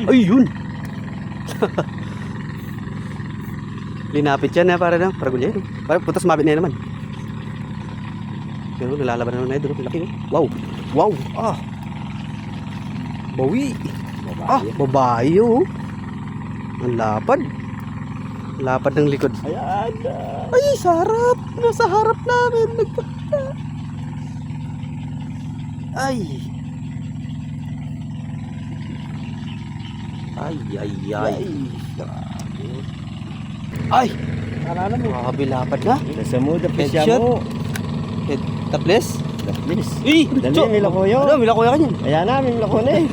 Ay, yun. Linapit yan, para na. Para gulya yun. Para putas mabit na yan naman. Pero nalalaban na naman na yun. Laki, wow. Wow. Ah. Bawi. Ah, babae, oh. Ang lapad. Lapad ng likod. Ayan. Ay, sa harap. Nasa harap namin. Nagpunta. Ay. Ay, ay, ay. Ay. Alala mo. Grabe, lapad na. Nasa mo, dapisya Headshot. mo. Head, taples. Daplis. Uy, Dali, mila ko yun. Ano, mila kuya ka niyan. Ayan na, mila ko na eh.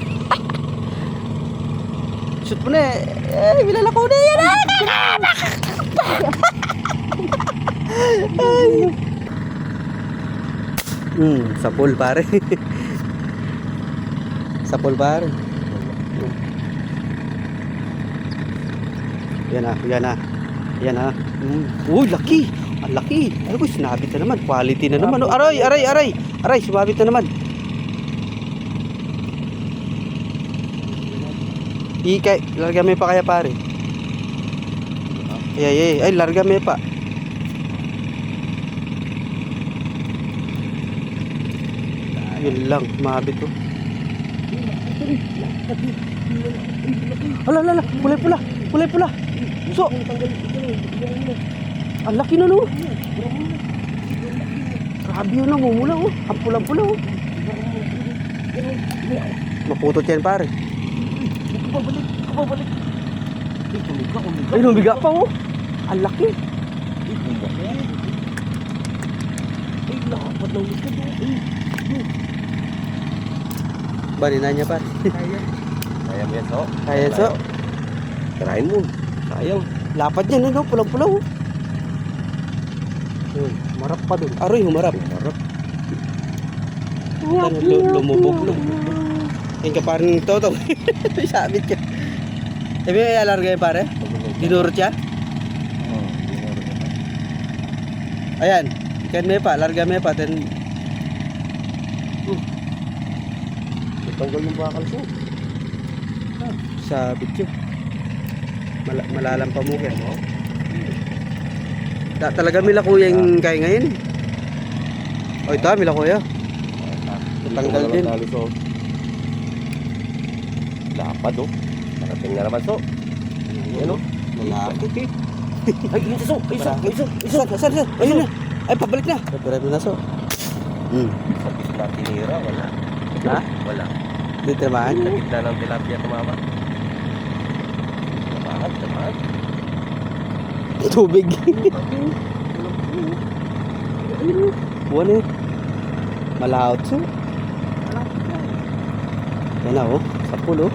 Shoot mo na eh. Eh, mila ko na yan. Ay. Sa pool pare. Sa pool pare. Yan na, yan na. Yan na. Uy, laki. Ang laki. Ano ko, sinabit na naman. Quality na naman. Oh, aray, aray, aray. Aray, sumabit na naman. Ikay, larga may pa kaya pare. Ay, larga may pa. Yun lang, mabit ko. Ala, kulay pula. Kulay pula. So, ang laki na no. Grabe yun, namumula oh. Ang pulang-pula oh. Maputot yan pare. Kababalik. Ay, lumiga pa oh. Ang laki. Ay, lakapad ng likod oh. Banina niya pare. Kaya mo yan, so. Kaya so. Tarahin mo. Sayang. Lapad yan no, pulang-pula oh. Marap pa dun. Aroy, humarap. Lumubog. Yung ka parang toto. Sabit ka. Sabi may alarga yun pare? Dinurot siya? Ayan. Kan may pa, larga may pa. Then Tanggal yung bakal so. sabit siya. Malalam pa mo yan. Talaga mila kuya yung kaya ngayon. O ito, mila kuya. Tanggal din. Lapad oh. Nakating na naman so. Yan oh. Malaki. Ay, isa so. Saan? Ayun na. Ay, pabalik na. Pabalik mo na so. Sa gitna tinira, wala. Ha? Wala. Di tinamaan? Sa gitna ng tilapia tumama. Tamahan. Tubig. Buwan eh. Malahot so. Yan na oh. Sa pool oh.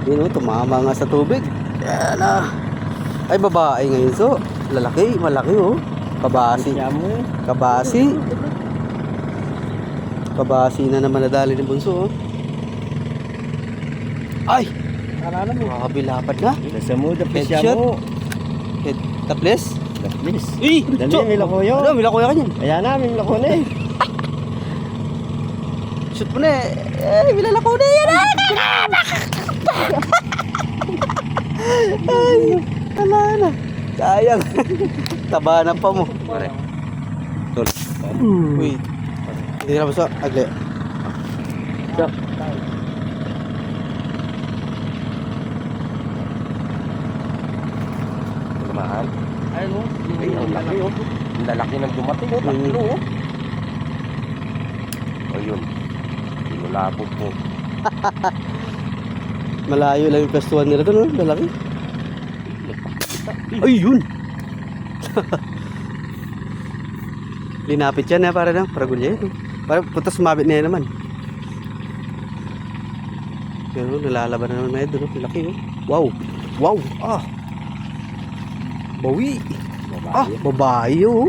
Yun oh, tumama nga sa tubig. Yan na. Ay, babae ngayon so. Lalaki, malaki oh. Kabasi. Kabasi na naman nadali ni Bunso oh. Ay! Alala mo. Grabe, lapad na. Nasa mo, dapisya Headshot. mo. Head, taples. Daplis. Uy! Dali, mila ko yun. Ano, mila kuya ka niyan. Ayan na, mila ko na eh. Shoot mo na eh. Eh, mila ko na yan. Ay, wala na. Sayang. Tabanan pa mo. Pare. Tol. Uy. Hindi na basta. Agli. Siya. Tumahan. Ayun oh. Ay, ang laki oh. Ang lalaki ng dumating oh. Tatlo oh. Ayun. Inulabog po. Malayo lang yung pwestuhan nila doon, no? Lalaki. Ay, yun! Linapit yan, para na. Para gulya yun. Para putas sumabit na yan naman. Pero nalalaban na naman na yun. Laki, oh. Wow! Wow! Ah! Bawi! Ah! Babae, oh.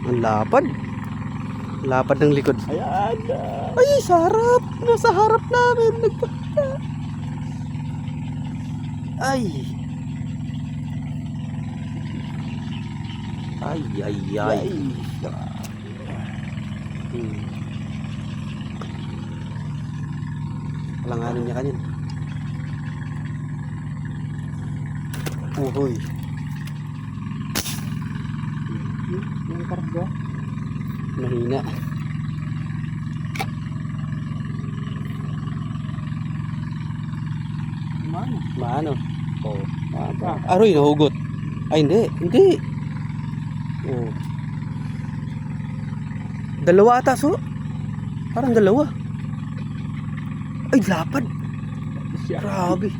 Ang lapad. Lapad ng likod. Ayan. Ay, sa harap. Nasa harap namin. Nagpunta. Ay. Ay, ay, ay. Palanganin niya kanyan. Uhoy. Yung karga. Mahina. Mana? Maano? Oo. Aroy, nahugot. Ay, hindi. Hindi. Oh. Dalawa ata, so. Parang dalawa. Ay, lapad. Grabe.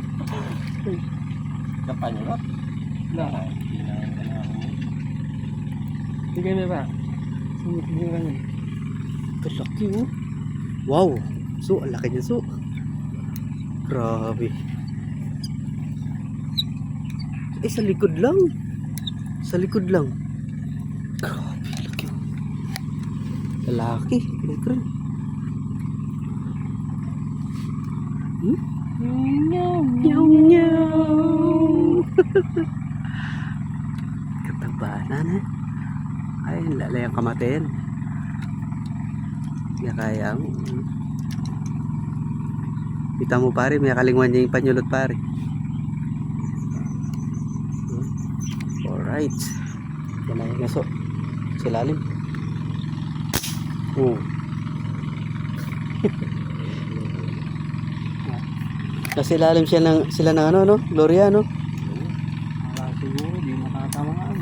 Kapan nyo, no? Nah. Sige na ba? Sige na yun. Kalaki, oh. Wow. So, ang laki niya, so. Grabe. Eh, sa likod lang. Sa likod lang. Grabe, laki, oh. Lalaki. Background. Hmm? Nyaw, nyaw. Katabanan, eh. Ay, lalay ang kamatin. Kaya kaya mo. Kita mo pare, may kalingwan niya yung panyulot pare. Alright. Yan ang naso. Sa lalim. Oh. Kasi lalim siya ng, sila ng ano, no? Gloria, no? Siguro, di makakatamaan.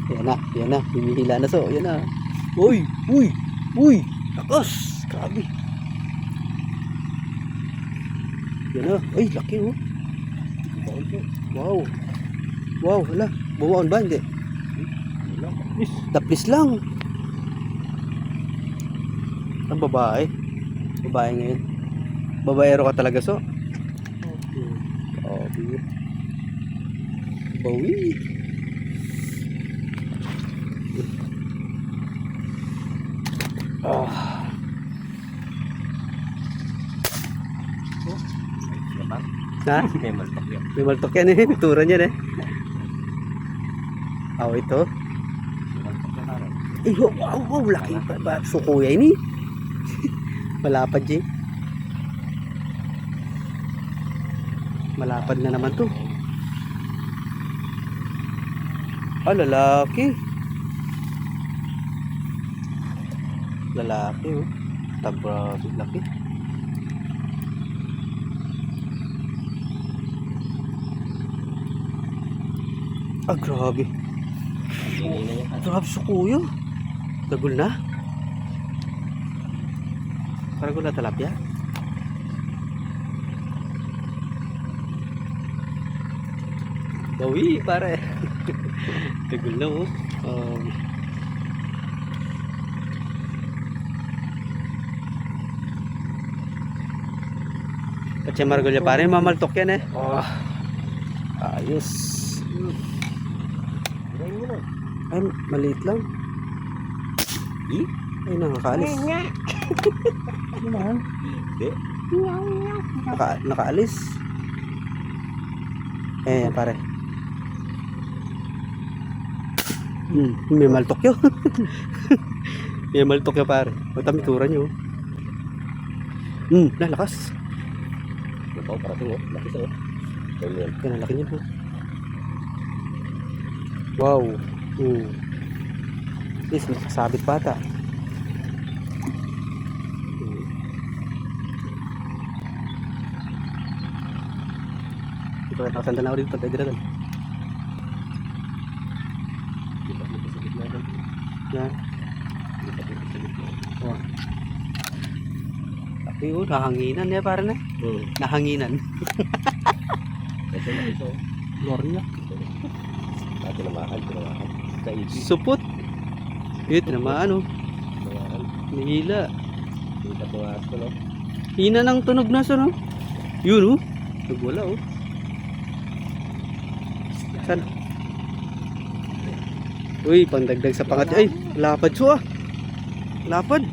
Yan na. Himihila na so. Yan na. Uy! Uy! Uy! Lakas! Grabe. Yan na. Ay, laki oh. Wow. Wow, wala. Buwaon ba? Hindi. Taplis lang. Ang babae. Babae ngayon. Babaero ka talaga so. Grabe. Bawi. Ah. Ha? May malpak yun. May maltok yan eh. Tura niyan eh. Oh, ito. Eh, wow, laki pa. Sukuya ini. Malapad, Jay. Malapad na naman to. Ah, lalaki. Lalaki, oh. Tabra, laki. Ah, grabe. Grabe sa kuya. Dagol na. Parang ko na talapya. Bawi, pare. Dagol na, oh. Patsi margolya pare, mamaltok yan eh. Oh. Ayos. Ay, maliit lang. Ay, nakakaalis. Hindi. Nakaalis. Eh, pare. May maltok yun. May maltok yun, pare. Matamitura nyo. Lalakas. Ito, parating oh. Laki sa'yo. Ganyan. Yan, ang laki niya po. Wow. Please, nakasabit pa ata. Ito, nakasanda na ako dito. Pagka dito. Yan. Oh. Laki oh, nahanginan niya para na. Nahanginan. Ito na ito. Gloria. Dati namahan. Sa iti. Supot. Ito naman oh. Namahan. Nihila. Kita po nga ito, no? Hina ng tunog na sa no? Yun oh. Nagwala oh. Saan? Uy, pangdagdag sa pangat. Ay, lapad so ah. Lapad.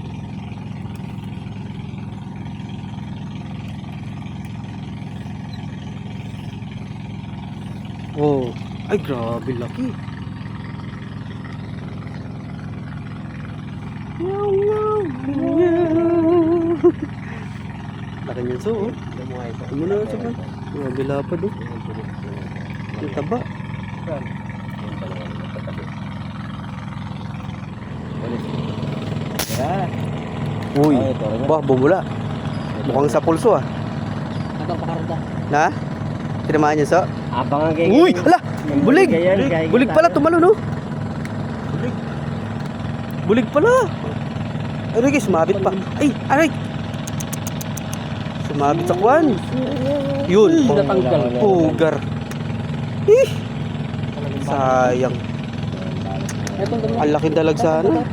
Oh, ay grabe laki. Laki niyan so oh. Ano na sa pan? Grabe lapad oh. Ang taba. Yung dalawang magkatabi. Ulit. Yeah. Uy. Ay, ito rin. Wah, bumula. Mukhang sa pulso ah. Abang pakarda. Na? Tinamaan niya sa? Abang ang Uy! Hala! Bulig! Bulig pala, tumalo no? Bulig pala! Ay, guys, sumabit pa. Ay, aray! Sumabit sa kwan. Yun. Natanggal. Pugar. Ih! Sayang. Itong Ang laki dalag sana.